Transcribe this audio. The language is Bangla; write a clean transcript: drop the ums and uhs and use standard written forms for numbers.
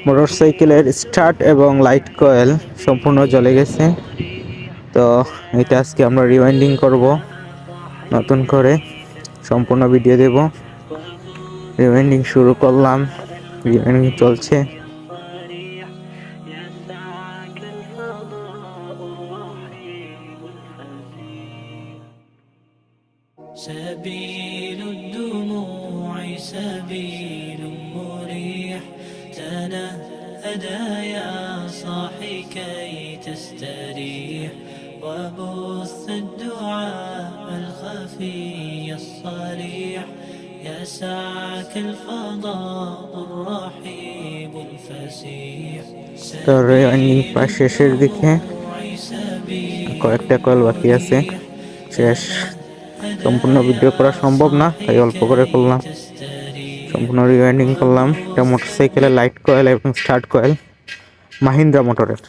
মোটরসাইকেলের স্টার্ট এবং লাইট কয়েল সম্পূর্ণ জ্বলে গেছে। তো এটা আজকে আমরা রিওয়াইন্ডিং করব, নতুন করে সম্পূর্ণ ভিডিও দেব। রিওয়াইন্ডিং শুরু করলাম, রিওয়াইন্ডিং চলছে। سبيل الدموع سبيل مريح تنهدى يا صاحي كي تستريح وبث الدعاء الخفي الصريح يسعك الفضاء الرحيب الفسيح তো রিওয়াইন্ডিং প্রায় শেষের দিকে, কয়েকটা কয়েল বাকি আছে, শেষ। সম্পূর্ণ ভিডিও করা সম্ভব না, তাই অল্প করে করলাম। সম্পূর্ণ রিওয়াইন্ডিং করলাম। এটা মোটরসাইকেলের লাইট কয়েল এবং স্টার্ট কয়েল, মাহিন্দ্রা মোটরের।